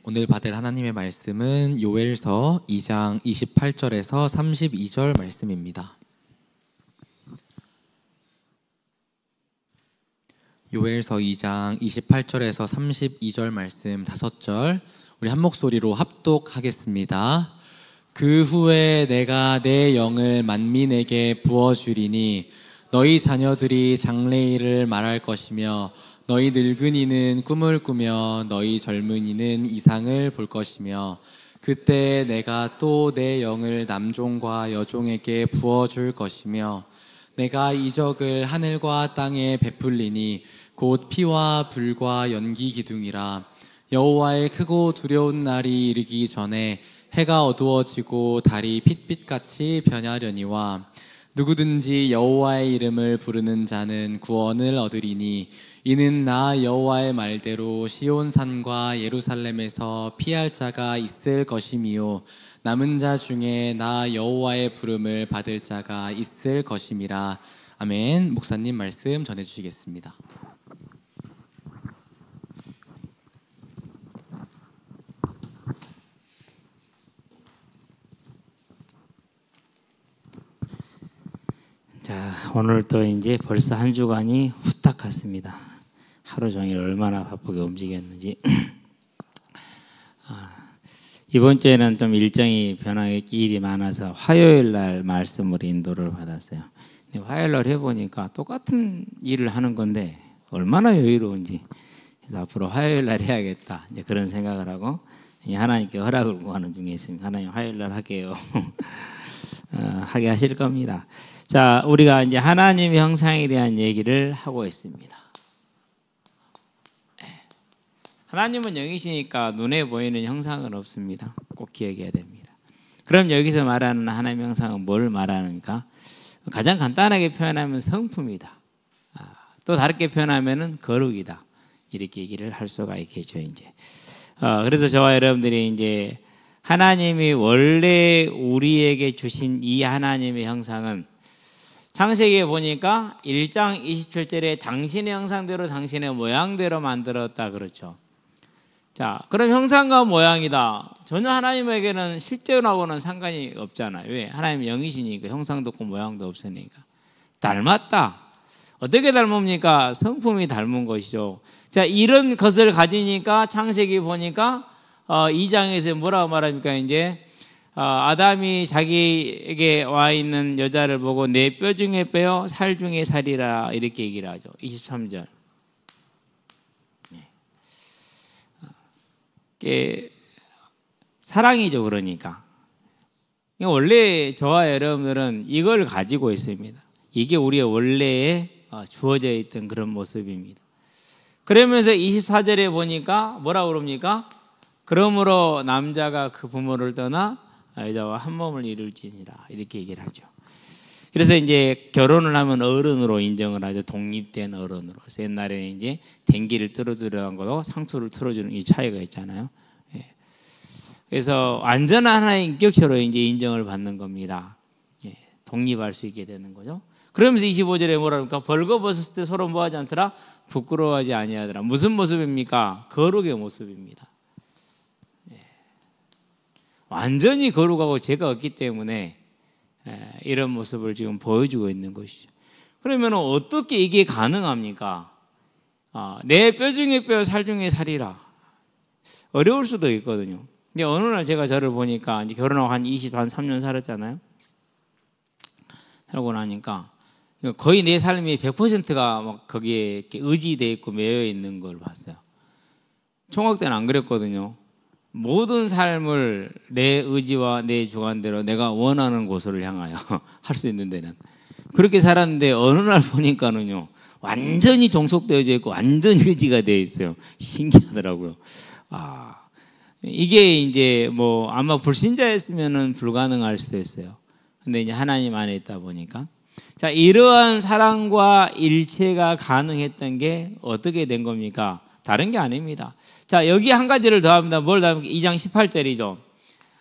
오늘 받을 하나님의 말씀은 요엘서 2장 28절에서 32절 말씀입니다. 요엘서 2장 28절에서 32절 말씀 5절 우리 한 목소리로 합독하겠습니다. 그 후에 내가 내 영을 만민에게 부어주리니 너희 자녀들이 장래일을 말할 것이며 너희 늙은이는 꿈을 꾸며 너희 젊은이는 이상을 볼 것이며 그때 내가 또 내 영을 남종과 여종에게 부어줄 것이며 내가 이적을 하늘과 땅에 베풀리니 곧 피와 불과 연기 기둥이라. 여호와의 크고 두려운 날이 이르기 전에 해가 어두워지고 달이 핏빛같이 변하려니와 누구든지 여호와의 이름을 부르는 자는 구원을 얻으리니 이는 나 여호와의 말대로 시온산과 예루살렘에서 피할 자가 있을 것이미요 남은 자 중에 나 여호와의 부름을 받을 자가 있을 것임이라. 아멘. 목사님 말씀 전해주시겠습니다. 자, 오늘 또 이제 벌써 한 주간이 후딱 갔습니다. 하루 종일 얼마나 바쁘게 움직였는지. 이번 주에는 좀 일정이 변하게 일이 많아서 화요일 날 말씀으로 인도를 받았어요. 근데 화요일 날 해보니까 똑같은 일을 하는 건데 얼마나 여유로운지. 그래서 앞으로 화요일 날 해야겠다. 이제 그런 생각을 하고 하나님께 허락을 구하는 중에 있습니다. 하나님 화요일 날 하게요. 하게 하실 겁니다. 자, 우리가 이제 하나님의 형상에 대한 얘기를 하고 있습니다. 하나님은 영이시니까 눈에 보이는 형상은 없습니다. 꼭 기억해야 됩니다. 그럼 여기서 말하는 하나님의 형상은 뭘 말하는가? 가장 간단하게 표현하면 성품이다. 또 다르게 표현하면은 거룩이다. 이렇게 얘기를 할 수가 있겠죠, 이제. 그래서 저와 여러분들이 이제 하나님이 원래 우리에게 주신 이 하나님의 형상은 창세기에 보니까 1장 27절에 당신의 형상대로 당신의 모양대로 만들었다 그렇죠. 자, 그럼 형상과 모양이다. 전혀 하나님에게는 실제로하고는 상관이 없잖아요. 왜? 하나님은 영이시니까 형상도 없고 모양도 없으니까. 닮았다. 어떻게 닮습니까? 성품이 닮은 것이죠. 자, 이런 것을 가지니까 창세기 보니까 2장에서 뭐라고 말합니까? 이제 아담이 자기에게 와 있는 여자를 보고 내 뼈 중에 뼈요 살 중에 살이라 이렇게 얘기를 하죠. 23절. 사랑이죠. 그러니까 원래 저와 여러분들은 이걸 가지고 있습니다. 이게 우리의 원래에 주어져 있던 그런 모습입니다. 그러면서 24절에 보니까 뭐라고 그럽니까? 그러므로 남자가 그 부모를 떠나 여자와 한 몸을 이룰지니라 이렇게 얘기를 하죠. 그래서 이제 결혼을 하면 어른으로 인정을 하죠. 독립된 어른으로. 그래서 옛날에는 이제 댕기를 뚫어주려는 거로 상투를 틀어주는 이 차이가 있잖아요. 예. 그래서 완전한 하나의 인격체로 이제 인정을 받는 겁니다. 예. 독립할 수 있게 되는 거죠. 그러면서 25절에 뭐라 그럴까? 벌거벗었을 때 서로 뭐하지 않더라? 부끄러워하지 아니하더라. 무슨 모습입니까? 거룩의 모습입니다. 예. 완전히 거룩하고 죄가 없기 때문에 이런 모습을 지금 보여주고 있는 것이죠. 그러면 어떻게 이게 가능합니까? 내 뼈 중에 뼈, 살 중에 살이라. 어려울 수도 있거든요. 근데 어느 날 제가 저를 보니까 이제 결혼하고 한 23년 살았잖아요. 살고 나니까 거의 내 삶이 100%가 막 거기에 이렇게 의지되어 있고 매여 있는 걸 봤어요. 총각 때는 안 그랬거든요. 모든 삶을 내 의지와 내 주관대로 내가 원하는 곳을 향하여 할 수 있는 데는 그렇게 살았는데 어느 날 보니까는요 완전히 종속되어져 있고 완전히 의지가 되어 있어요. 신기하더라고요. 이게 이제 뭐 아마 불신자였으면은 불가능할 수도 있어요. 근데 이제 하나님 안에 있다 보니까 자, 이러한 사랑과 일체가 가능했던 게 어떻게 된 겁니까? 다른 게 아닙니다. 자, 여기 한 가지를 더 합니다. 뭘 더 합니까? 2장 18절이죠.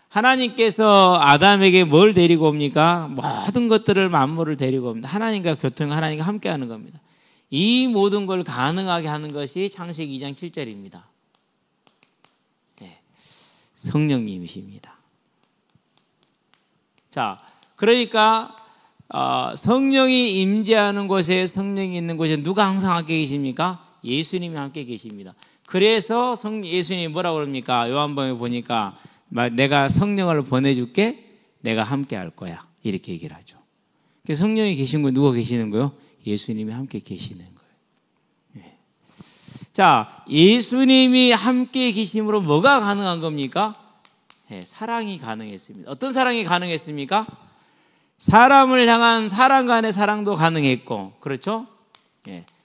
하나님께서 아담에게 뭘 데리고 옵니까? 모든 것들을 만물을 데리고 옵니다. 하나님과 교통, 하나님과 함께 하는 겁니다. 이 모든 걸 가능하게 하는 것이 창세기 2장 7절입니다. 네. 성령님이십니다. 자, 그러니까 성령이 임재하는 곳에, 성령이 있는 곳에 누가 항상 함께 계십니까? 예수님이 함께 계십니다. 그래서 예수님이 뭐라고 그럽니까? 요한복음에 보니까 내가 성령을 보내줄게, 내가 함께 할 거야, 이렇게 얘기를 하죠. 그래서 성령이 계신 거예요. 누가 계시는 거예요? 예수님이 함께 계시는 거예요. 자, 예수님이 함께 계심으로 뭐가 가능한 겁니까? 사랑이 가능했습니다. 어떤 사랑이 가능했습니까? 사람을 향한 사람 간의 사랑도 가능했고, 그렇죠?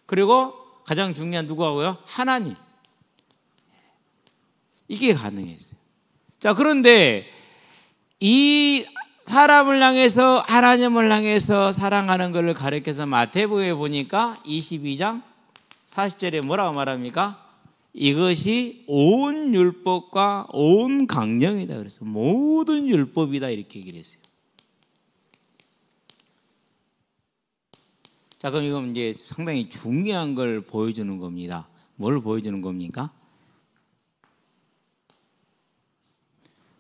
그리고 가장 중요한 누구하고요? 하나님. 이게 가능했어요. 자, 그런데 이 사람을 향해서, 하나님을 향해서 사랑하는 것을 가르쳐서 마태복음에 보니까 22장 40절에 뭐라고 말합니까? 이것이 온 율법과 온 강령이다. 그래서 모든 율법이다, 이렇게 얘기를 했어요. 자, 그럼 이건 이제 상당히 중요한 걸 보여주는 겁니다. 뭘 보여주는 겁니까?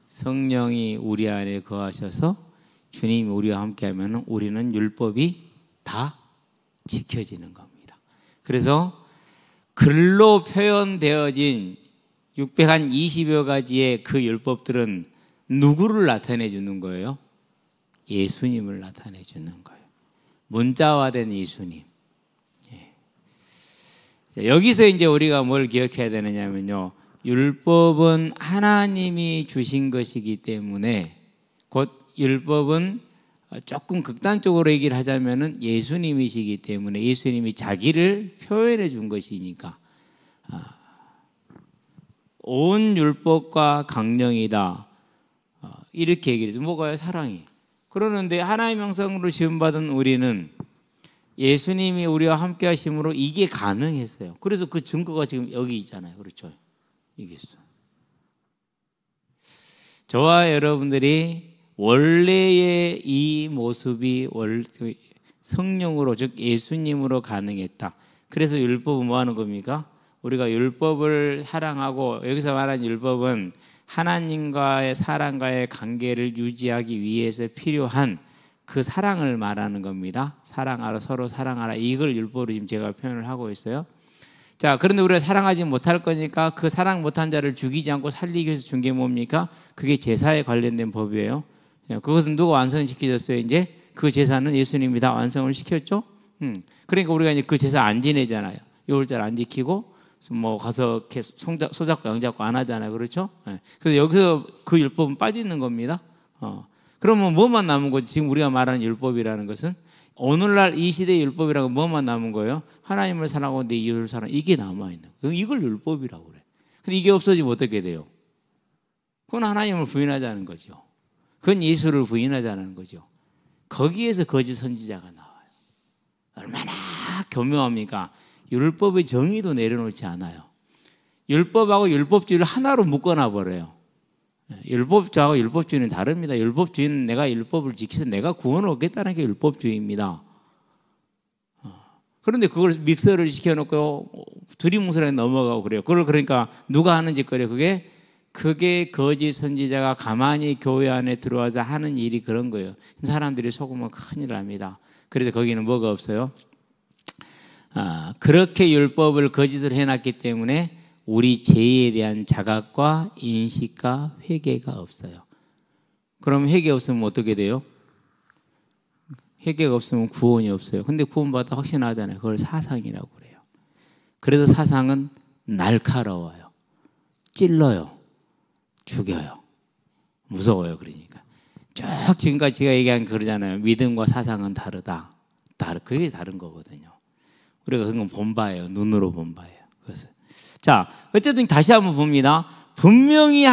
성령이 우리 안에 거하셔서 주님이 우리와 함께하면 우리는 율법이 다 지켜지는 겁니다. 그래서 글로 표현되어진 620여 가지의 그 율법들은 누구를 나타내 주는 거예요? 예수님을 나타내 주는 거예요. 문자화된 예수님. 여기서 이제 우리가 뭘 기억해야 되느냐면요, 율법은 하나님이 주신 것이기 때문에, 곧 율법은 조금 극단적으로 얘기를 하자면은 예수님이시기 때문에 예수님이 자기를 표현해 준 것이니까 온 율법과 강령이다, 이렇게 얘기를 해서 뭐가요? 사랑이. 그러는데 하나님의 형상으로 지음받은 우리는 예수님이 우리와 함께 하심으로 이게 가능했어요. 그래서 그 증거가 지금 여기 있잖아요. 그렇죠? 이게 있어. 저와 여러분들이 원래의 이 모습이 성령으로, 즉 예수님으로 가능했다. 그래서 율법은 뭐 하는 겁니까? 우리가 율법을 사랑하고, 여기서 말하는 율법은 하나님과의 사랑과의 관계를 유지하기 위해서 필요한 그 사랑을 말하는 겁니다. 사랑하라, 서로 사랑하라, 이걸 율법으로 지금 제가 표현을 하고 있어요. 자, 그런데 우리가 사랑하지 못할 거니까 그 사랑 못한 자를 죽이지 않고 살리기 위해서 준 게 뭡니까? 그게 제사에 관련된 법이에요. 그것은 누가 완성시켜줬어요? 이제 그 제사는 예수님이 다 완성을 시켰죠. 그러니까 우리가 이제 그 제사 안 지내잖아요. 6월절 안 지키고 뭐 가서 이렇게 손잡고 양잡고 안 하잖아요. 그렇죠? 그래서 여기서 그 율법은 빠지는 겁니다. 그러면 뭐만 남은 거지? 지금 우리가 말하는 율법이라는 것은 오늘날 이 시대의 율법이라고 뭐만 남은 거예요? 하나님을 사랑하고 내 이웃을 사랑, 이게 남아있는 거예요. 이걸 율법이라고 그래. 근데 이게 없어지면 어떻게 돼요? 그건 하나님을 부인하자는 거죠. 그건 예수를 부인하자는 거죠. 거기에서 거짓 선지자가 나와요. 얼마나 교묘합니까? 율법의 정의도 내려놓지 않아요. 율법하고 율법주의를 하나로 묶어놔 버려요. 율법주의하고 율법주의는 다릅니다. 율법주의는 내가 율법을 지켜서 내가 구원을 얻겠다는 게 율법주의입니다. 그런데 그걸 믹서를 시켜놓고 두리뭉술하게 넘어가고 그래요. 그걸 그러니까 누가 하는 짓거리예요? 그게 거짓 선지자가 가만히 교회 안에 들어와서 하는 일이 그런 거예요. 사람들이 속으면 큰일 납니다. 그래서 거기는 뭐가 없어요? 그렇게 율법을 거짓을 해놨기 때문에 우리 죄에 대한 자각과 인식과 회개가 없어요. 그럼 회개 없으면 어떻게 돼요? 회개가 없으면 구원이 없어요. 근데 구원받아 확신하잖아요. 그걸 사상이라고 그래요. 그래서 사상은 날카로워요. 찔러요. 죽여요. 무서워요. 그러니까 쭉 지금까지 제가 얘기한 그러잖아요. 믿음과 사상은 다르다. 그게 다른 거거든요. 우리가 그건 본 바예요. 눈으로 본 바예요. 그래서 자, 어쨌든 다시 한번 봅니다. 분명히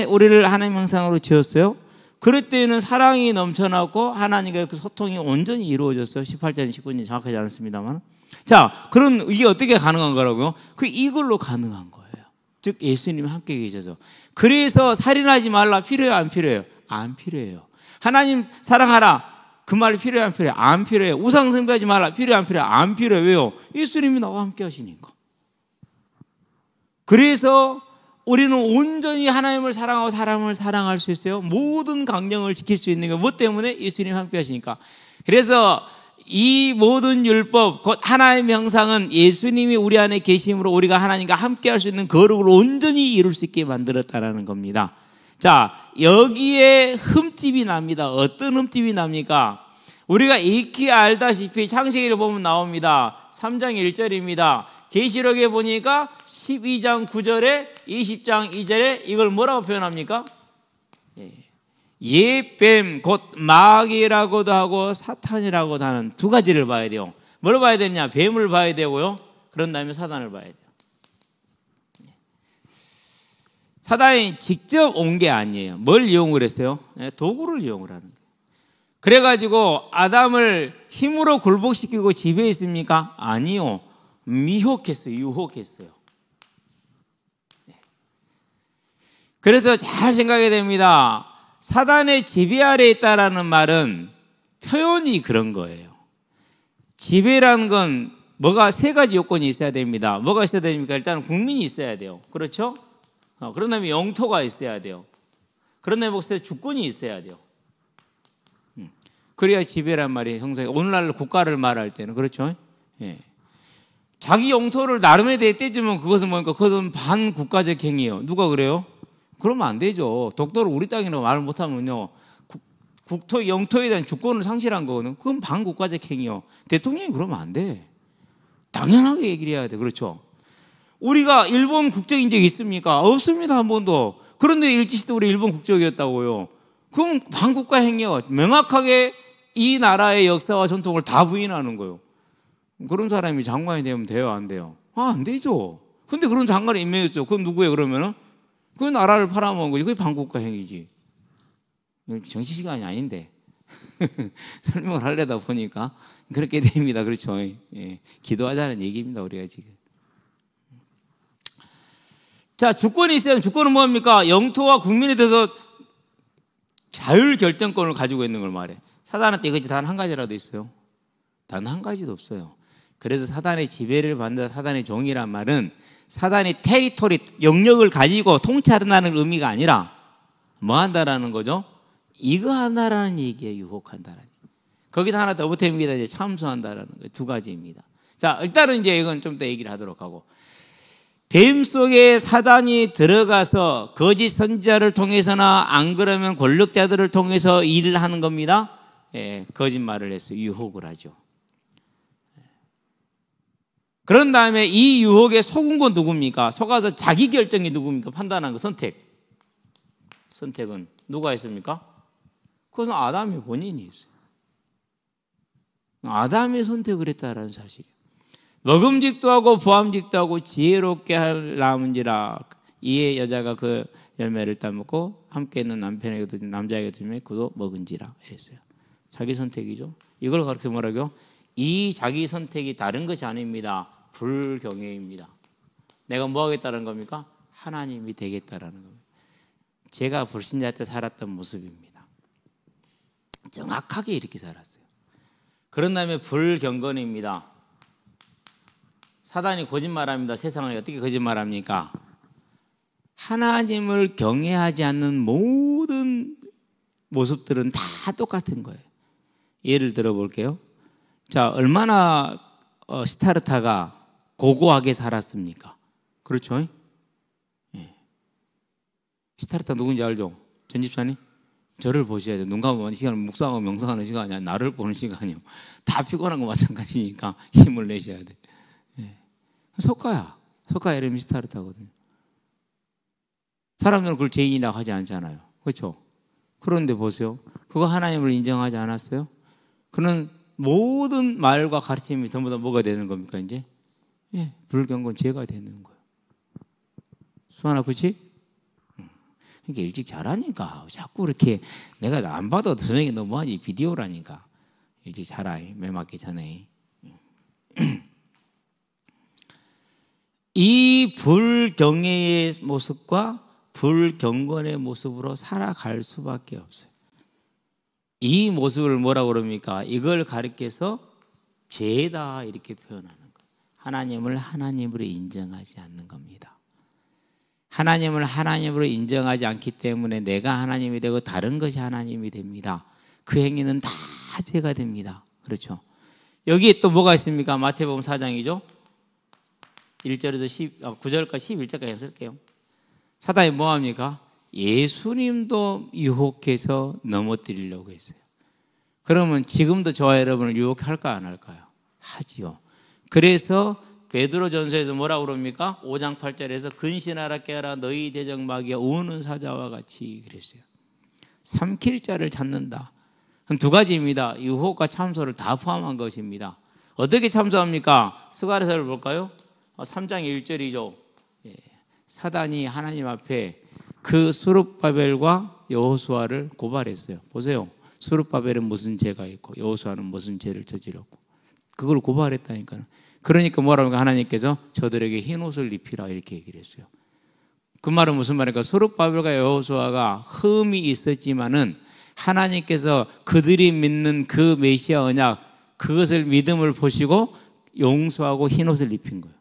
우리를 하나님 형상으로 지었어요. 그럴 때는 사랑이 넘쳐나고 하나님과의 그 소통이 온전히 이루어졌어요. 18절, 19절 정확하지 않습니다만. 자, 그럼 이게 어떻게 가능한 거라고요? 이걸로 가능한 거예요. 즉 예수님이 함께 계셔서. 그래서 살인하지 말라 필요해요? 안 필요해요? 안 필요해요. 하나님 사랑하라, 그 말이 필요해요? 안 필요해요? 안 필요해요. 우상 숭배하지 말라 필요해요? 안 필요해요? 안 필요해요. 왜요? 예수님이 나와 함께 하시니까. 그래서 우리는 온전히 하나님을 사랑하고 사람을 사랑할 수 있어요. 모든 강령을 지킬 수 있는 게 뭐 때문에? 예수님 함께 하시니까. 그래서 이 모든 율법, 곧 하나님의 형상은 예수님이 우리 안에 계심으로 우리가 하나님과 함께 할 수 있는 거룩을 온전히 이룰 수 있게 만들었다라는 겁니다. 자, 여기에 흠집이 납니다. 어떤 흠집이 납니까? 우리가 익히 알다시피 창세기를 보면 나옵니다. 3장 1절입니다. 계시록에 보니까 12장 9절에 20장 2절에 이걸 뭐라고 표현합니까? 옛뱀, 곧 마귀라고도 하고 사탄이라고도 하는 두 가지를 봐야 돼요. 뭘 봐야 되냐? 뱀을 봐야 되고요. 그런 다음에 사단을 봐야 돼요. 사단이 직접 온 게 아니에요. 뭘 이용을 했어요? 도구를 이용을 하는 거예요. 그래가지고 아담을 힘으로 굴복시키고 지배했습니까? 아니요. 미혹했어요. 유혹했어요. 그래서 잘 생각해야 됩니다. 사단의 지배 아래에 있다라는 말은 표현이 그런 거예요. 지배라는 건 뭐가 세 가지 요건이 있어야 됩니다. 뭐가 있어야 됩니까? 일단 국민이 있어야 돼요. 그렇죠? 그런 다음에 영토가 있어야 돼요. 그런 다음에 주권이 있어야 돼요. 그래야 지배란 말이 형성이. 오늘날 국가를 말할 때는 그렇죠? 예. 자기 영토를 나름에 대해 떼주면 그것은 뭡니까? 그것은 반국가적 행위예요. 누가 그래요? 그러면 안 되죠. 독도를 우리 땅이라고 말을 못하면요, 국토, 영토에 대한 주권을 상실한 거는 그건 반국가적 행위요. 대통령이 그러면 안 돼. 당연하게 얘기를 해야 돼. 그렇죠? 우리가 일본 국적인 적 있습니까? 없습니다. 한 번도. 그런데 일제시대 우리 일본 국적이었다고요. 그럼 반국가 행위요. 명확하게 이 나라의 역사와 전통을 다 부인하는 거예요. 그런 사람이 장관이 되면 돼요? 안 돼요? 안 되죠. 근데 그런 장관이 임명했죠. 그건 누구예요, 그러면은? 그 나라를 팔아먹은 거지. 그게 반국가 행위지. 정치 시간이 아닌데. 설명을 하려다 보니까 그렇게 됩니다. 그렇죠? 예. 기도하자는 얘기입니다, 우리가 지금. 자, 주권이 있어야 주권은 뭡니까? 영토와 국민에 대해서 자율 결정권을 가지고 있는 걸 말해. 사단한테 이것이 단 한 가지라도 있어요? 단 한 가지도 없어요. 그래서 사단의 지배를 받는 사단의 종이란 말은 사단이 테리토리, 영역을 가지고 통치한다는 의미가 아니라 뭐 한다라는 거죠? 이거 한다라는 얘기예요. 유혹한다라는. 거기다 하나 더 보태입니다. 이제 참수한다라는 거. 두 가지입니다. 자, 일단은 이제 이건 좀 더 얘기를 하도록 하고. 뱀 속에 사단이 들어가서 거짓 선지자를 통해서나 안 그러면 권력자들을 통해서 일을 하는 겁니다. 예, 거짓말을 해서 유혹을 하죠. 그런 다음에 이 유혹에 속은 건 누굽니까? 속아서 자기 결정이 누굽니까? 판단한 거, 선택은 누가 했습니까? 그것은 아담이 본인이 했어요. 아담이 선택을 했다라는 사실이에요. 먹음직도 하고 보암직도 하고 지혜롭게 하려는지라 이에 여자가 그 열매를 따먹고 함께 있는 남편에게도 남자에게 주면 그도 먹은지라 했어요. 자기 선택이죠. 이걸 가르쳐 뭐라고요? 이 자기 선택이 다른 것이 아닙니다. 불경외입니다. 내가 뭐 하겠다는 겁니까? 하나님이 되겠다라는 겁니다. 제가 불신자 때 살았던 모습입니다. 정확하게 이렇게 살았어요. 그런 다음에 불경건입니다. 사단이 거짓말합니다. 세상을 어떻게 거짓말합니까? 하나님을 경외하지 않는 모든 모습들은 다 똑같은 거예요. 예를 들어 볼게요. 자, 얼마나 시타르타가 고고하게 살았습니까? 그렇죠? 예. 시타르타 누군지 알죠? 전집사님? 저를 보셔야 돼요. 눈 감으면 시간을 묵상하고 명상하는 시간이 아니야. 나를 보는 시간이요. 다 피곤한 거 마찬가지니까 힘을 내셔야 돼. 예. 석가야. 석가 이름이 시타르타거든요. 사람들은 그걸 죄인이라고 하지 않잖아요. 그렇죠? 그런데 보세요. 그거 하나님을 인정하지 않았어요? 그는 모든 말과 가르침이 전부 다 뭐가 되는 겁니까, 이제? 예, 불경건 죄가 되는 거예요. 수아나, 그렇지? 그러니까 일찍 자라니까. 자꾸 이렇게 내가 안 봐도 저녁에 너무하지. 비디오라니까. 일찍 자라. 매 맞기 전에. 이 불경외의 모습과 불경건의 모습으로 살아갈 수밖에 없어요. 이 모습을 뭐라고 그럽니까? 이걸 가리켜서 죄다 이렇게 표현하는 거예요. 하나님을 하나님으로 인정하지 않는 겁니다. 하나님을 하나님으로 인정하지 않기 때문에 내가 하나님이 되고 다른 것이 하나님이 됩니다. 그 행위는 다 죄가 됩니다. 그렇죠? 여기에 또 뭐가 있습니까? 마태복음 4장이죠. 1절에서 9절까지 11절까지 했을게요. 사단이 뭐합니까? 예수님도 유혹해서 넘어뜨리려고 했어요. 그러면 지금도 저와 여러분을 유혹할까 안 할까요? 하지요. 그래서 베드로전서에서 뭐라고 그럽니까? 5장 8절에서 근신하라 깨어라 너희 대적 마귀가 우는 사자와 같이 그랬어요. 삼킬 자를 찾는다. 두 가지입니다. 유혹과 참소를 다 포함한 것입니다. 어떻게 참소합니까? 스가랴서를 볼까요? 3장 1절이죠. 사단이 하나님 앞에 그 수룹바벨과 여호수아를 고발했어요. 보세요. 수룹바벨은 무슨 죄가 있고 여호수아는 무슨 죄를 저질렀고 그걸 고발했다니까요. 그러니까 뭐라고 하나님께서 저들에게 흰 옷을 입히라 이렇게 얘기를 했어요. 그 말은 무슨 말일까? 수룹바벨과 여호수아가 흠이 있었지만은 하나님께서 그들이 믿는 그 메시아 언약 그것을 믿음을 보시고 용서하고 흰 옷을 입힌 거예요.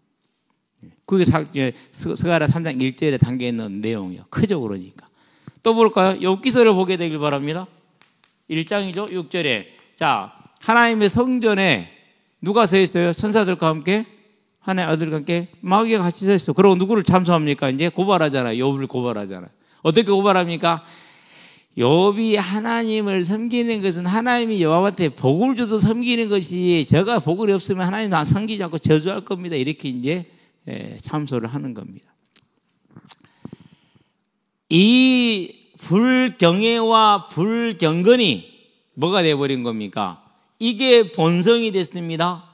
그게 스가랴 3장 1절에 담겨 있는 내용이에요. 크죠 그러니까. 또 볼까요? 욥기서를 보게 되길 바랍니다. 1장이죠 6절에. 자, 하나님의 성전에 누가 서 있어요? 천사들과 함께 하나님의 아들과 함께 마귀가 같이 서 있어. 그리고 누구를 참소합니까? 이제 고발하잖아요. 욥을 고발하잖아요. 어떻게 고발합니까? 욥이 하나님을 섬기는 것은 하나님이 욥한테 복을 줘도 섬기는 것이 제가 복을 없으면 하나님 안 섬기지 않고 저주할 겁니다. 이렇게 이제 참소를 하는 겁니다. 이 불경애와 불경건이 뭐가 되어버린 겁니까? 이게 본성이 됐습니다.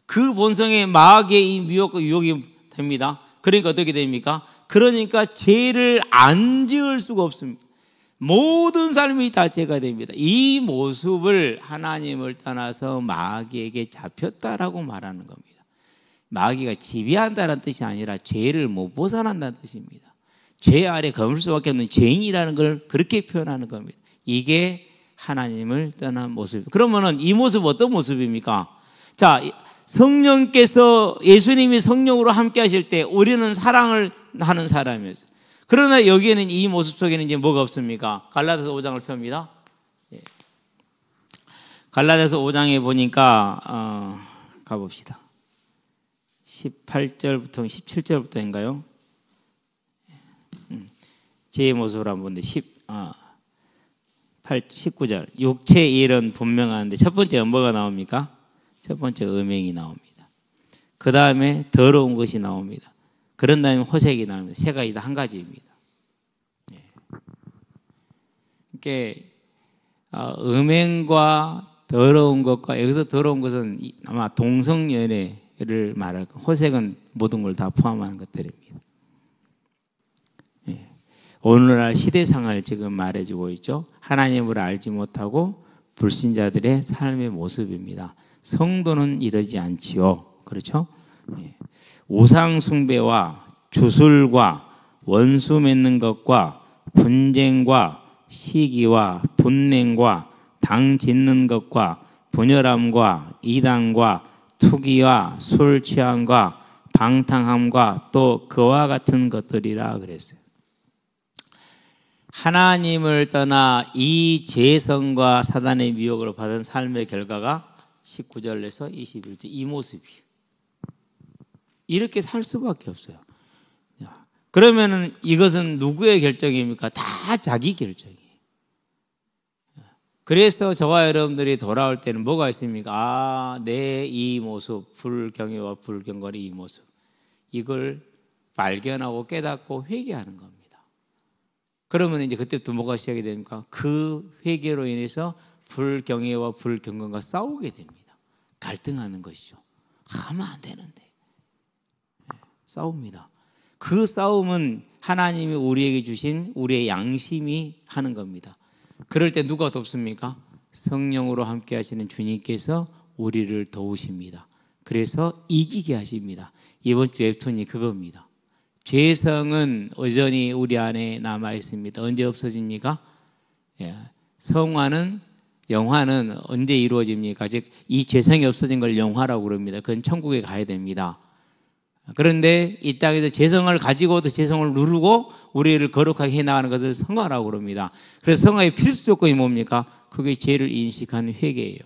그 본성에 마귀의 이 미혹과 유혹이 됩니다. 그러니까 어떻게 됩니까? 그러니까 죄를 안 지을 수가 없습니다. 모든 삶이 다 죄가 됩니다. 이 모습을 하나님을 떠나서 마귀에게 잡혔다라고 말하는 겁니다. 마귀가 지배한다는 뜻이 아니라 죄를 못 벗어난다는 뜻입니다. 죄 아래 거물 수밖에 없는 죄인이라는 걸 그렇게 표현하는 겁니다. 이게 하나님을 떠난 모습. 그러면은 이 모습 어떤 모습입니까? 자, 성령께서 예수님이 성령으로 함께 하실 때 우리는 사랑을 하는 사람이었어요. 그러나 여기에는 이 모습 속에는 이제 뭐가 없습니까? 갈라디아서 5장을 펴니다. 갈라디아서 5장에 보니까 가봅시다. 18절부터 17절부터인가요? 제 모습을 한번 보는데 19절 육체의 일은 분명한데 첫 번째 뭐가 나옵니까? 첫 번째 음행이 나옵니다. 그 다음에 더러운 것이 나옵니다. 그런 다음에 호색이 나옵니다. 세 가지 다 한 가지입니다. 그러니까 음행과 더러운 것과 여기서 더러운 것은 아마 동성연애를 말할 거. 호색은 모든 걸 다 포함하는 것들입니다. 오늘날 시대상을 지금 말해주고 있죠. 하나님을 알지 못하고 불신자들의 삶의 모습입니다. 성도는 이러지 않지요. 그렇죠? 우상 숭배와 주술과 원수 맺는 것과 분쟁과 시기와 분냉과 당 짓는 것과 분열함과 이단과 투기와 술 취함과 방탕함과 또 그와 같은 것들이라 그랬어요. 하나님을 떠나 이 죄성과 사단의 미혹을 받은 삶의 결과가 19절에서 21절 이 모습이에요. 이렇게 살 수밖에 없어요. 그러면은 이것은 누구의 결정입니까? 다 자기 결정이에요. 그래서 저와 여러분들이 돌아올 때는 뭐가 있습니까? 내 이 모습, 불경애와 불경건의 이 모습, 이걸 발견하고 깨닫고 회개하는 겁니다. 그러면 이제 그때부터 뭐가 시작이 됩니까? 그 회개로 인해서 불경애와 불경건과 싸우게 됩니다. 갈등하는 것이죠. 하면 안 되는데 싸웁니다. 그 싸움은 하나님이 우리에게 주신 우리의 양심이 하는 겁니다. 그럴 때 누가 돕습니까? 성령으로 함께 하시는 주님께서 우리를 도우십니다. 그래서 이기게 하십니다. 이번 주 웹툰이 그겁니다. 죄성은 여전히 우리 안에 남아 있습니다. 언제 없어집니까? 성화는 영화는 언제 이루어집니까? 즉 이 죄성이 없어진 걸 영화라고 그럽니다. 그건 천국에 가야 됩니다. 그런데 이 땅에서 죄성을 가지고도 죄성을 누르고 우리를 거룩하게 해나가는 것을 성화라고 그럽니다. 그래서 성화의 필수 조건이 뭡니까? 그게 죄를 인식하는 회개예요.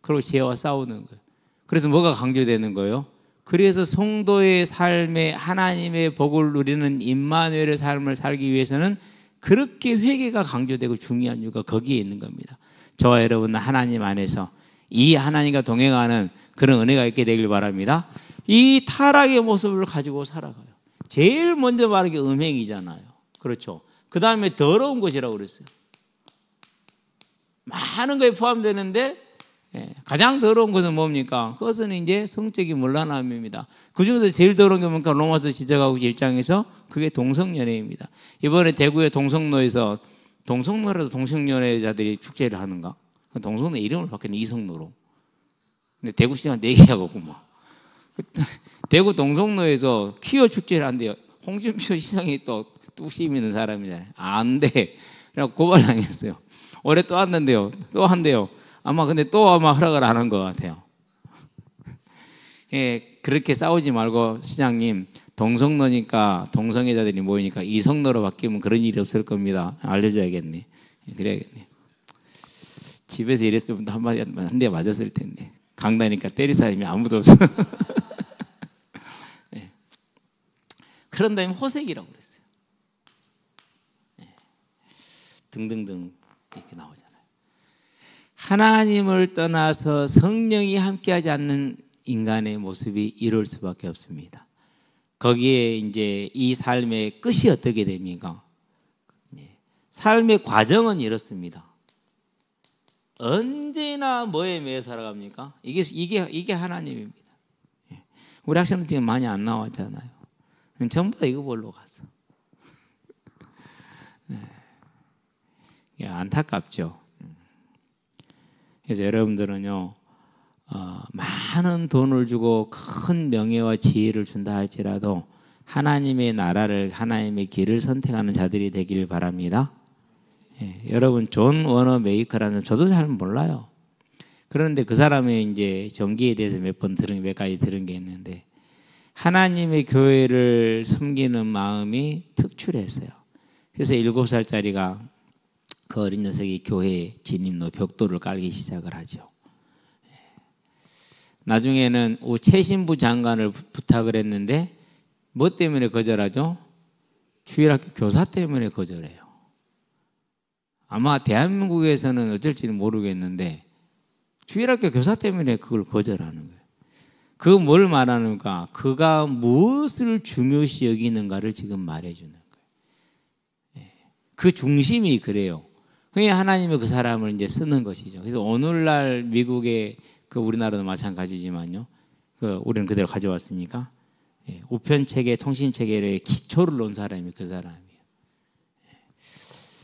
그리고 죄와 싸우는 거예요. 그래서 뭐가 강조되는 거예요? 그래서 성도의 삶에 하나님의 복을 누리는 임마누엘의 삶을 살기 위해서는 그렇게 회개가 강조되고 중요한 이유가 거기에 있는 겁니다. 저와 여러분은 하나님 안에서 이 하나님과 동행하는 그런 은혜가 있게 되길 바랍니다. 이 타락의 모습을 가지고 살아가요. 제일 먼저 말하는 게 음행이잖아요. 그렇죠. 그 다음에 더러운 것이라고 그랬어요. 많은 거에 포함되는데 가장 더러운 것은 뭡니까? 그것은 이제 성적인 문란함입니다. 그 중에서 제일 더러운 게 뭡니까? 로마서 시작하고 1장에서 그게 동성연애입니다. 이번에 대구의 동성로에서 동성로라도 동성연애자들이 축제를 하는가? 동성로 이름을 바뀌었네. 이성로로. 근데 대구시장 내기하고 뭐. 대구 동성로에서 퀴어 축제를 한대요. 홍준표 시장이 또 뚝심 있는 사람이잖아요. 안 돼. 그래서 고발당했어요. 올해 또 한다는데요. 또 한대요. 아마 근데 또 아마 허락을 안 한 것 같아요. 예, 그렇게 싸우지 말고 시장님 동성로니까 동성애자들이 모이니까 이성로로 바뀌면 그런 일이 없을 겁니다. 알려줘야겠네. 그래야겠네. 집에서 이랬으면 한 대 맞았을 텐데 강다니까 때릴 사람이 아무도 없어. 예. 그런 다음에 호색이라고 그랬어요. 예. 등등등 이렇게 나오잖아요. 하나님을 떠나서 성령이 함께하지 않는 인간의 모습이 이럴 수밖에 없습니다. 거기에 이제 이 삶의 끝이 어떻게 됩니까? 삶의 과정은 이렇습니다. 언제나 뭐에 매여 살아갑니까? 이게 하나님입니다. 우리 학생들 지금 많이 안 나왔잖아요. 전부 다 이거 보러 갔어. 안타깝죠. 그래서 여러분들은요, 많은 돈을 주고 큰 명예와 지혜를 준다 할지라도 하나님의 나라를, 하나님의 길을 선택하는 자들이 되길 바랍니다. 예, 여러분 존 워너 메이커라는 저도 잘 몰라요. 그런데 그 사람의 이제 전기에 대해서 몇 가지 들은 게 있는데 하나님의 교회를 섬기는 마음이 특출했어요. 그래서 7살짜리가 그 어린 녀석이 교회 진입로 벽돌을 깔기 시작을 하죠. 나중에는 최신부 장관을 부탁을 했는데 뭐 때문에 거절하죠? 주일학교 교사 때문에 거절해요. 아마 대한민국에서는 어쩔지는 모르겠는데 주일학교 교사 때문에 그걸 거절하는 거예요. 그 뭘 말하는가? 그가 무엇을 중요시 여기는가를 지금 말해주는 거예요. 그 중심이 그래요. 그게 하나님이 그 사람을 이제 쓰는 것이죠. 그래서 오늘날 미국의 그 우리나라도 마찬가지지만요. 우리는 그대로 가져왔으니까 우편 체계, 통신 체계의 기초를 놓은 사람이 그 사람이에요.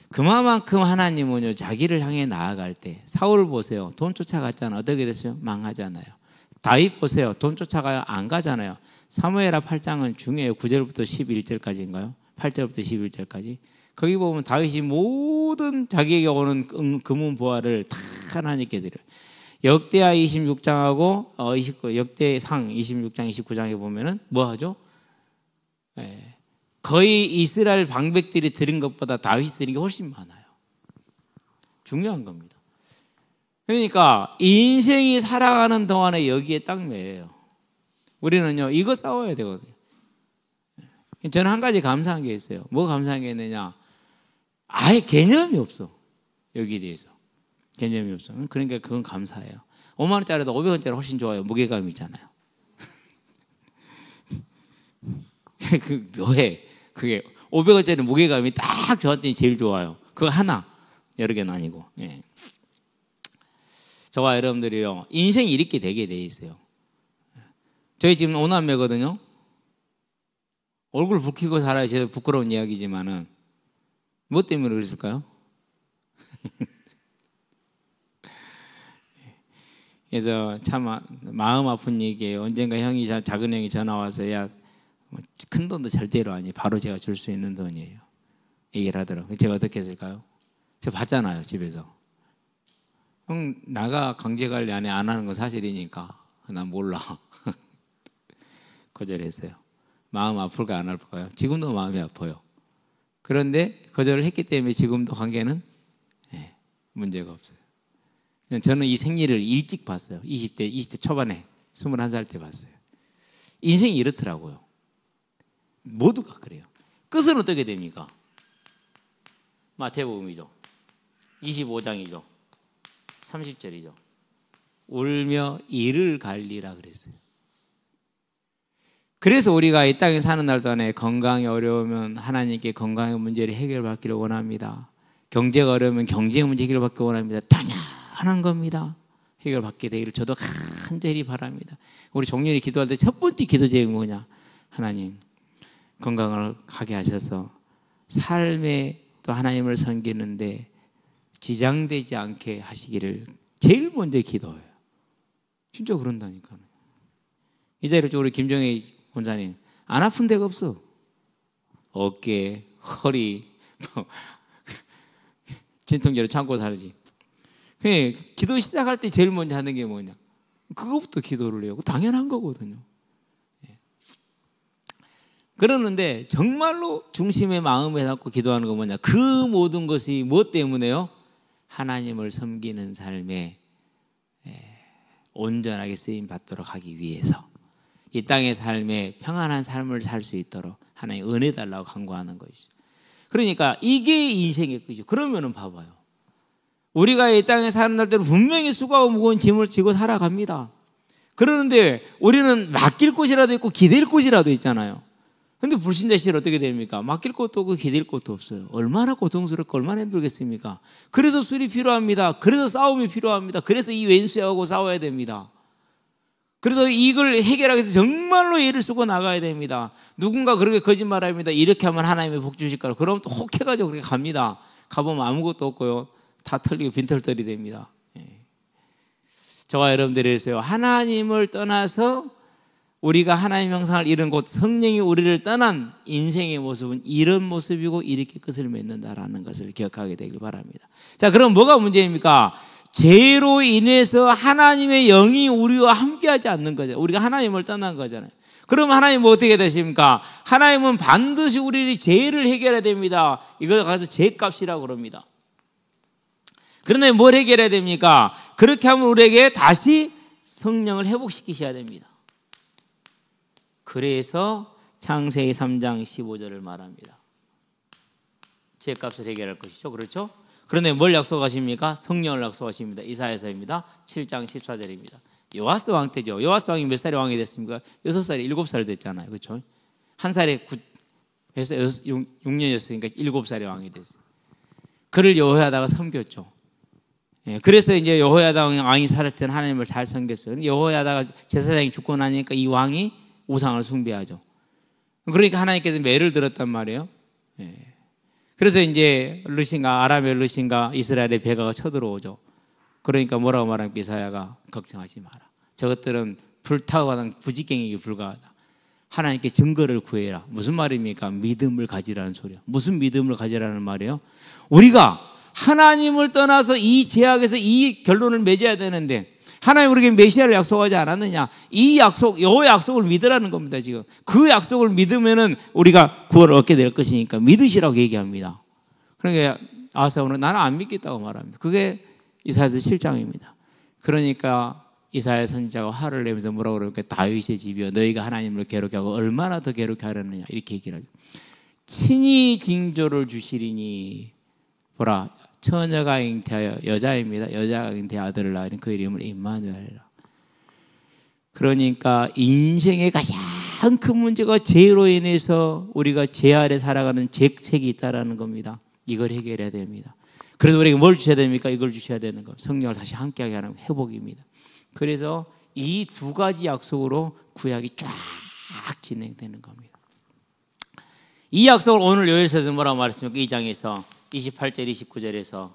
그만큼 하나님은요 자기를 향해 나아갈 때 사울 보세요. 돈 쫓아갔잖아요. 어떻게 됐어요? 망하잖아요. 다윗 보세요. 돈 쫓아가요? 안 가잖아요. 사무엘하 8장은 중요해요. 9절부터 11절까지인가요? 8절부터 11절까지. 거기 보면 다윗이 모든 자기에게 오는 금은보화를 다 하나님께 드려요. 역대하 26장하고 역대상 26장 29장에 보면은 뭐 하죠? 거의 이스라엘 방백들이 드린 것보다 다윗이 드린 게 훨씬 많아요. 중요한 겁니다. 그러니까 인생이 살아가는 동안에 여기에 딱 매여요. 우리는요 이거 싸워야 되거든요. 저는 한 가지 감사한 게 있어요. 뭐 감사한 게 있느냐? 아예 개념이 없어. 여기에 대해서 개념이 없어. 그러니까 그건 감사해요. 5만 원짜리도 500원짜리 훨씬 좋아요. 무게감이 있잖아요. 그 묘해. 그게 500원짜리 무게감이 딱 저한테 제일 좋아요. 그거 하나, 여러 개는 아니고. 예. 저와 여러분들이요 인생이 이렇게 되게 돼 있어요. 저희 지금 오남매거든요. 얼굴 붉히고 살아야 제일 부끄러운 이야기지만은 뭐 때문에 그랬을까요? 그래서 참 마음 아픈 얘기예요. 언젠가 작은 형이 전화 와서 야 큰 돈도 절대로 아니에요. 바로 제가 줄 수 있는 돈이에요. 얘기를 하더라고요. 제가 어떻게 했을까요? 제가 봤잖아요. 집에서. 형 나가 강제관리 안 하는 건 사실이니까 난 몰라. 거절했어요. 마음 아플까 안 아플까요? 지금도 마음이 아파요. 그런데 거절을 했기 때문에 지금도 관계는 문제가 없어요. 저는 이 생리를 일찍 봤어요. 20대 초반에 21살 때 봤어요. 인생이 이렇더라고요. 모두가 그래요. 끝은 어떻게 됩니까? 마태복음이죠. 25장이죠. 30절이죠. 울며 이를 갈리라 그랬어요. 그래서 우리가 이 땅에 사는 날 동안에 건강이 어려우면 하나님께 건강의 문제를 해결받기를 원합니다. 경제가 어려우면 경제 문제 해결받기를 원합니다. 당연한 겁니다. 해결받게 되기를 저도 간절히 바랍니다. 우리 종년이 기도할 때 첫 번째 기도 제목이 뭐냐? 하나님 건강을 하게 하셔서 삶에 또 하나님을 섬기는데 지장되지 않게 하시기를 제일 먼저 기도해요. 진짜 그런다니까요. 이 자리에 우리 김정희 원장님 안 아픈 데가 없어. 어깨, 허리, 진통제를 참고 살지. 기도 시작할 때 제일 먼저 하는 게 뭐냐? 그거부터 기도를 해요. 당연한 거거든요. 그러는데 정말로 중심의 마음에 담고 기도하는 건 뭐냐? 그 모든 것이 무엇 때문에요? 하나님을 섬기는 삶에 온전하게 쓰임 받도록 하기 위해서 이 땅의 삶에 평안한 삶을 살 수 있도록 하나님 은혜 달라고 간구하는 것이죠. 그러니까 이게 인생의 끝이죠. 그러면은 봐봐요. 우리가 이 땅에 사는 날들은 분명히 수고하고 무거운 짐을 지고 살아갑니다. 그러는데 우리는 맡길 곳이라도 있고 기댈 곳이라도 있잖아요. 근데 불신자실 어떻게 됩니까? 맡길 곳도 없고 기댈 곳도 없어요. 얼마나 고통스럽고 얼마나 힘들겠습니까? 그래서 술이 필요합니다. 그래서 싸움이 필요합니다. 그래서 이 왼수하고 싸워야 됩니다. 그래서 이걸 해결하기 위해서 정말로 애를 쓰고 나가야 됩니다. 누군가 그렇게 거짓말합니다. 이렇게 하면 하나님의 복 주실 거라. 그럼 또 혹해가지고 그렇게 갑니다. 가보면 아무것도 없고요. 다 털리고 빈털털이 됩니다. 저와 여러분들이서요. 하나님을 떠나서 우리가 하나님의 형상을 잃은 곳 성령이 우리를 떠난 인생의 모습은 이런 모습이고 이렇게 끝을 맺는다라는 것을 기억하게 되길 바랍니다. 자, 그럼 뭐가 문제입니까? 죄로 인해서 하나님의 영이 우리와 함께하지 않는 거죠. 우리가 하나님을 떠난 거잖아요. 그럼 하나님은 어떻게 되십니까? 하나님은 반드시 우리의 죄를 해결해야 됩니다. 이걸 가서 죄값이라고 그럽니다. 그런데 뭘 해결해야 됩니까? 그렇게 하면 우리에게 다시 성령을 회복시키셔야 됩니다. 그래서 창세기 3장 15절을 말합니다. 죄값을 해결할 것이죠. 그렇죠? 그런데 뭘 약속하십니까? 성령을 약속하십니다. 이사야서입니다. 7장 14절입니다. 요아스 왕 때죠. 요아스 왕이 몇 살에 왕이 됐습니까? 6살에 7살 됐잖아요. 그렇죠? 한 살에 6년이었으니까 7살에 왕이 됐어요. 그를 여호야다가 섬겼죠. 그래서 이제 여호야다 왕이 살을 때는 하나님을 잘 섬겼어요. 여호야다가 제사장이 죽고 나니까 이 왕이 우상을 숭배하죠. 그러니까 하나님께서 매를 들었단 말이에요. 그래서 이제 아람의 르신과 이스라엘의 배가가 쳐들어오죠. 그러니까 뭐라고 말합니까? 이사야가 걱정하지 마라. 저것들은 불타고 가는 부지깽이에 불과하다. 하나님께 증거를 구해라. 무슨 말입니까? 믿음을 가지라는 소리야. 무슨 믿음을 가지라는 말이에요? 우리가 하나님을 떠나서 이 죄악에서 이 결론을 맺어야 되는데 하나님 우리에게 메시아를 약속하지 않았느냐? 이 약속, 요 약속을 믿으라는 겁니다. 지금 그 약속을 믿으면은 우리가 구원을 얻게 될 것이니까 믿으시라고 얘기합니다. 그러니까 아사오는 나는 안 믿겠다고 말합니다. 그게 이사야서 7장입니다. 그러니까 이사야 선지자가 화를 내면서 뭐라고 그러니까 다윗의 집이여 너희가 하나님을 괴롭게 하고 얼마나 더 괴롭게 하려느냐 이렇게 얘기를 하죠. 친히 징조를 주시리니 보라 처녀가 잉태하여 여자입니다. 여자가 잉태하여 아들을 낳으니 그 이름을 임마누엘이라. 그러니까 인생의 가장 큰 문제가 죄로 인해서 우리가 죄 아래 살아가는 죄책이 있다라는 겁니다. 이걸 해결해야 됩니다. 그래서 우리에게 뭘 주셔야 됩니까? 이걸 주셔야 되는 거. 성령을 다시 함께하게 하는 회복입니다. 그래서 이 두 가지 약속으로 구약이 쫙 진행되는 겁니다. 이 약속을 오늘 요엘서에서 뭐라고 말했습니까? 2장에서 28절 29절에서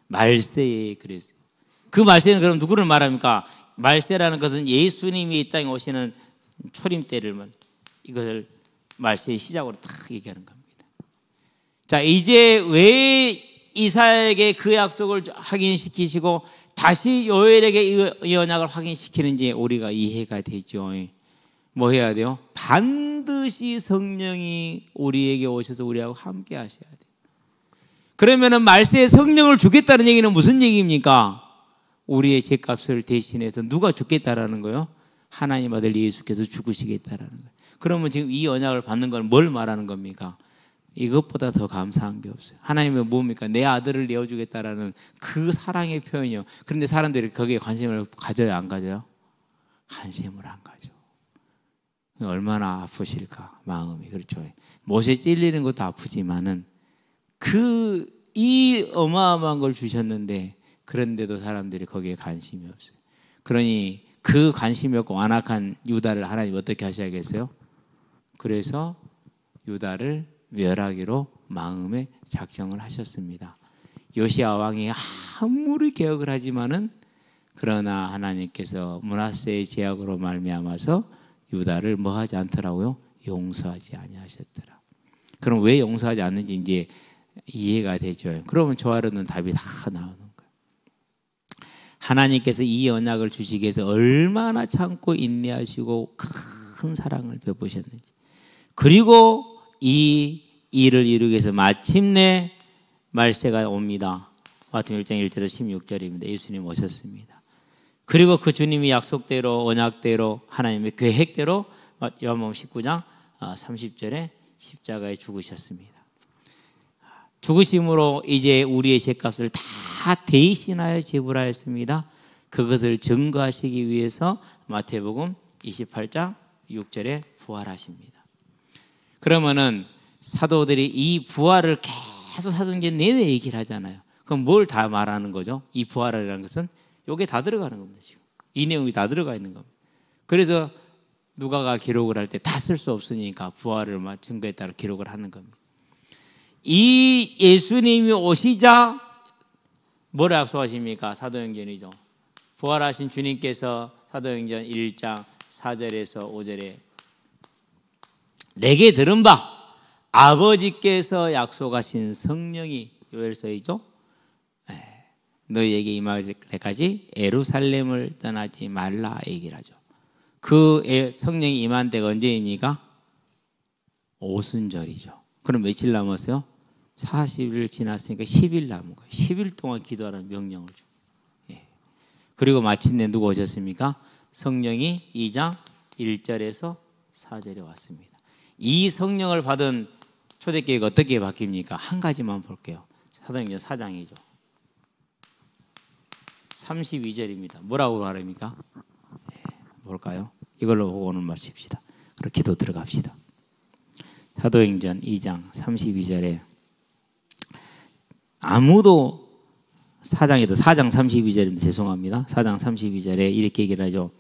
말세에 그랬어요. 그 말세는 그럼 누구를 말합니까? 말세라는 것은 예수님이 이 땅에 오시는 초림 때를 이것을 말세의 시작으로 딱 얘기하는 겁니다. 자, 이제 왜 이사야에게 그 약속을 확인시키시고 다시 요엘에게 이 언약을 확인시키는지 우리가 이해가 되죠. 뭐 해야 돼요? 반드시 성령이 우리에게 오셔서 우리하고 함께 하셔야 돼요. 그러면은 말세에 성령을 주겠다는 얘기는 무슨 얘기입니까? 우리의 죄값을 대신해서 누가 죽겠다라는 거예요? 하나님 아들 예수께서 죽으시겠다라는 거예요. 그러면 지금 이 언약을 받는 건 뭘 말하는 겁니까? 이것보다 더 감사한 게 없어요. 하나님은 뭡니까? 내 아들을 내어주겠다라는 그 사랑의 표현이요. 그런데 사람들이 거기에 관심을 가져요, 안 가져요? 관심을 안 가져. 얼마나 아프실까 마음이. 그렇죠. 못에 찔리는 것도 아프지만은 이 어마어마한 걸 주셨는데 그런데도 사람들이 거기에 관심이 없어요. 그러니 그 관심이 없고 완악한 유다를 하나님 어떻게 하셔야겠어요? 그래서 유다를 멸하기로 마음에 작정을 하셨습니다. 요시야 왕이 아무리 개혁을 하지만은 그러나 하나님께서 므낫세의 제약으로 말미암아서 유다를 뭐 하지 않더라고요? 용서하지 아니하셨더라. 그럼 왜 용서하지 않는지 이제 이해가 되죠. 그러면 저하로는 답이 다 나오는 거예요. 하나님께서 이 언약을 주시기 위해서 얼마나 참고 인내하시고 큰 사랑을 베푸셨는지, 그리고 이 일을 이루기 위해서 마침내 말세가 옵니다. 마태복음 1장 1절에서 16절입니다. 예수님 오셨습니다. 그리고 그 주님이 약속대로 언약대로 하나님의 계획대로 요한복음 19장 30절에 십자가에 죽으셨습니다. 죽으심으로 이제 우리의 죄값을 다 대신하여 지불하였습니다. 그것을 증거하시기 위해서 마태복음 28장 6절에 부활하십니다. 그러면은 사도들이 이 부활을 계속 사도행전 내내 얘기를 하잖아요. 그럼 뭘 다 말하는 거죠? 이 부활이라는 것은 요게 다 들어가는 겁니다. 지금 이 내용이 다 들어가 있는 겁니다. 그래서 누가가 기록을 할 때 다 쓸 수 없으니까 부활을 증거에 따라 기록을 하는 겁니다. 이 예수님이 오시자 뭐라 약속하십니까? 사도행전이죠. 부활하신 주님께서 사도행전 1장 4절에서 5절에 내게 들은 바 아버지께서 약속하신 성령이 요엘서이죠. 너희에게 임할 때까지 예루살렘을 떠나지 말라 얘기를 하죠. 그 성령이 임한 때가 언제입니까? 오순절이죠. 그럼 며칠 남았어요? 40일 지났으니까 10일 남은 거예요. 10일 동안 기도하라는 명령을 줍니다. 그리고 마침내 누가 오셨습니까? 성령이 2장 1절에서 4절에 왔습니다. 이 성령을 받은 초대교회가 어떻게 바뀝니까? 한 가지만 볼게요. 사도행전 4장이죠. 32절입니다. 뭐라고 말합니까? 뭘까요? 이걸로 보고 오늘 마칩시다. 그럼 기도 들어갑시다. 사도행전 2장 32절에 아무도 4장 32절입니다. 죄송합니다. 4장 32절에 이렇게 얘기를 하죠.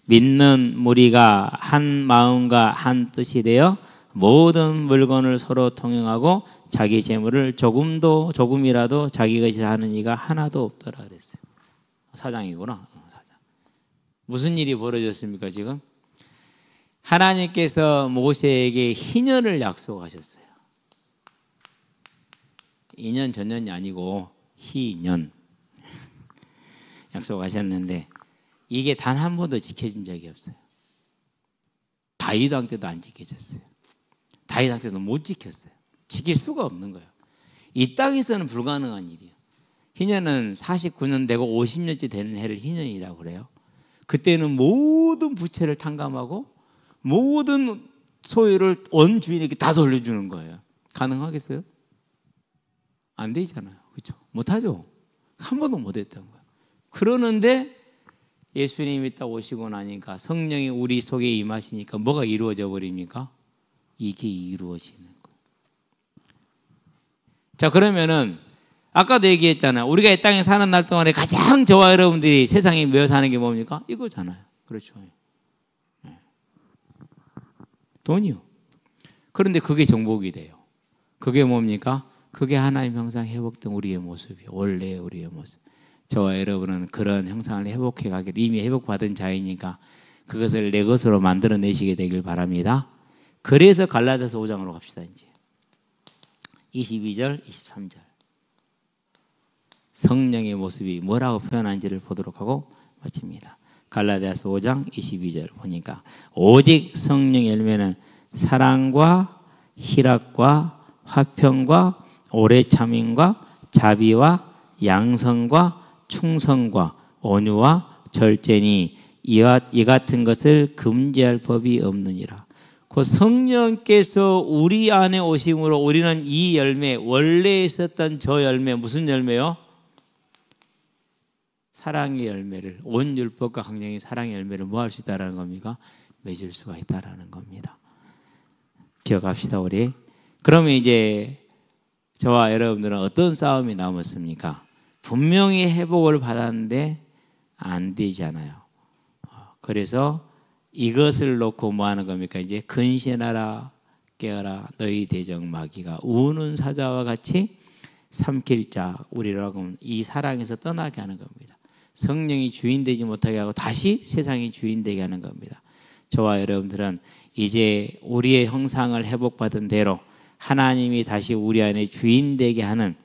믿는 무리가 한 마음과 한 뜻이 되어 모든 물건을 서로 통용하고 자기 재물을 조금이라도 자기 것이 하는 이가 하나도 없더라 그랬어요. 4장이구나. 무슨 일이 벌어졌습니까 지금? 하나님께서 모세에게 희년을 약속하셨어요. 2년 전년이 아니고 희년 약속하셨는데 이게 단 한 번도 지켜진 적이 없어요. 다윗 왕 때도 안 지켜졌어요. 다윗 왕 때도 못 지켰어요. 지킬 수가 없는 거예요. 이 땅에서는 불가능한 일이에요. 희년은 49년 되고 50년째 되는 해를 희년이라고 그래요. 그때는 모든 부채를 탕감하고 모든 소유를 원 주인에게 다 돌려주는 거예요. 가능하겠어요? 안 되잖아요. 그렇죠? 못하죠. 한 번도 못했던 거예요. 그러는데 예수님이 딱 오시고 나니까 성령이 우리 속에 임하시니까 뭐가 이루어져 버립니까? 이게 이루어지는 거예요. 자, 그러면은 아까도 얘기했잖아요. 우리가 이 땅에 사는 날 동안에 가장 저와 여러분들이 세상에 모여 사는 게 뭡니까? 이거잖아요. 그렇죠. 돈이요. 그런데 그게 정복이 돼요. 그게 뭡니까? 그게 하나님 형상 회복된 우리의 모습이에요. 원래 우리의 모습. 저와 여러분은 그런 형상을 회복해 가기를 이미 회복받은 자이니까 그것을 내 것으로 만들어내시게 되길 바랍니다. 그래서 갈라디아서 5장으로 갑시다. 이제 22절, 23절 성령의 모습이 뭐라고 표현하는지를 보도록 하고 마칩니다. 갈라디아서 5장 22절 보니까 오직 성령 열매는 사랑과 희락과 화평과 오래 참음과 자비와 양성과 충성과 온유와 절제니 이 같은 것을 금지할 법이 없느니라. 그 성령께서 우리 안에 오심으로 우리는 이 열매, 원래 있었던 저 열매, 무슨 열매요? 사랑의 열매를, 온 율법과 강령의 사랑의 열매를 뭐 할 수 있다는 겁니까? 맺을 수가 있다는 겁니다. 기억합시다 우리. 그러면 이제 저와 여러분들은 어떤 싸움이 남았습니까? 분명히 회복을 받았는데 안 되잖아요. 그래서 이것을 놓고 뭐 하는 겁니까? 이제 근신하라 깨어라 너희 대적 마귀가 우는 사자와 같이 삼킬 자 우리라고 이 사랑에서 떠나게 하는 겁니다. 성령이 주인 되지 못하게 하고 다시 세상이 주인 되게 하는 겁니다. 저와 여러분들은 이제 우리의 형상을 회복받은 대로 하나님이 다시 우리 안에 주인 되게 하는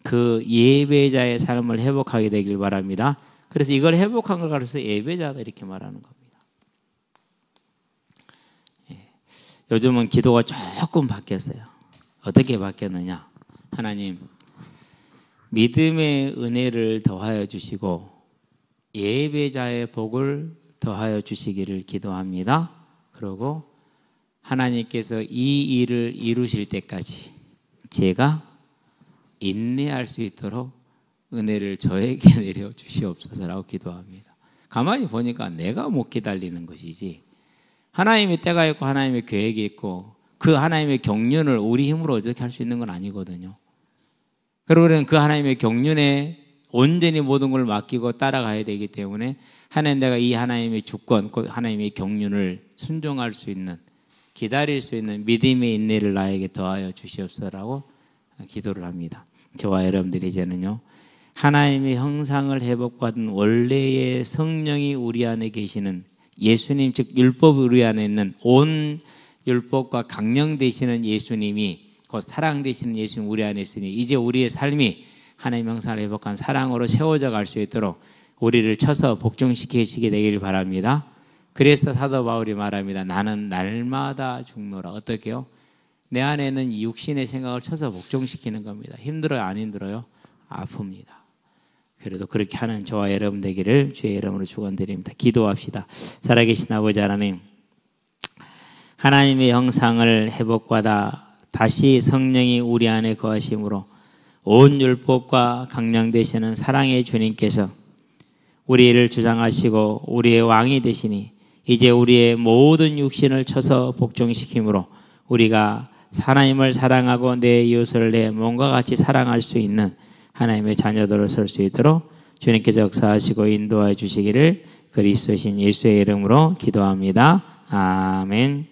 그 예배자의 삶을 회복하게 되길 바랍니다. 그래서 이걸 회복한 걸 가르쳐서 예배자다 이렇게 말하는 겁니다. 요즘은 기도가 조금 바뀌었어요. 어떻게 바뀌었느냐? 하나님 믿음의 은혜를 더하여 주시고 예배자의 복을 더하여 주시기를 기도합니다. 그리고 하나님께서 이 일을 이루실 때까지 제가 인내할 수 있도록 은혜를 저에게 내려 주시옵소서라고 기도합니다. 가만히 보니까 내가 못 기다리는 것이지 하나님의 때가 있고 하나님의 계획이 있고 그 하나님의 경륜을 우리 힘으로 어떻게 할 수 있는 건 아니거든요. 그리고 우리는 그 하나님의 경륜에 온전히 모든 걸 맡기고 따라가야 되기 때문에 하나님 내가 이 하나님의 주권, 하나님의 경륜을 순종할 수 있는 기다릴 수 있는 믿음의 인내를 나에게 더하여 주시옵소서라고 기도를 합니다. 저와 여러분들이 이제는요 하나님의 형상을 회복받은 원래의 성령이 우리 안에 계시는 예수님 즉 율법이 우리 안에 있는 온 율법과 강령 되시는 예수님이 곧 사랑 되시는 예수님 우리 안에 있으니 이제 우리의 삶이 하나님 형상을 회복한 사랑으로 세워져 갈 수 있도록 우리를 쳐서 복종시키시게 되길 바랍니다. 그래서 사도 바울이 말합니다. 나는 날마다 죽노라. 어떻게요? 내 안에는 이 육신의 생각을 쳐서 복종시키는 겁니다. 힘들어요? 안 힘들어요? 아픕니다. 그래도 그렇게 하는 저와 여러분 되기를 주의 이름으로 축원드립니다. 기도합시다. 살아계신 아버지 하나님, 하나님의 형상을 회복받아 다시 성령이 우리 안에 거하심으로 온 율법과 강령 되시는 사랑의 주님께서 우리를 주장하시고 우리의 왕이 되시니 이제 우리의 모든 육신을 쳐서 복종시킴으로 우리가 하나님을 사랑하고 내 이웃을 내 몸과 같이 사랑할 수 있는 하나님의 자녀들로 설 수 있도록 주님께서 역사하시고 인도해 주시기를 그리스도신 예수의 이름으로 기도합니다. 아멘.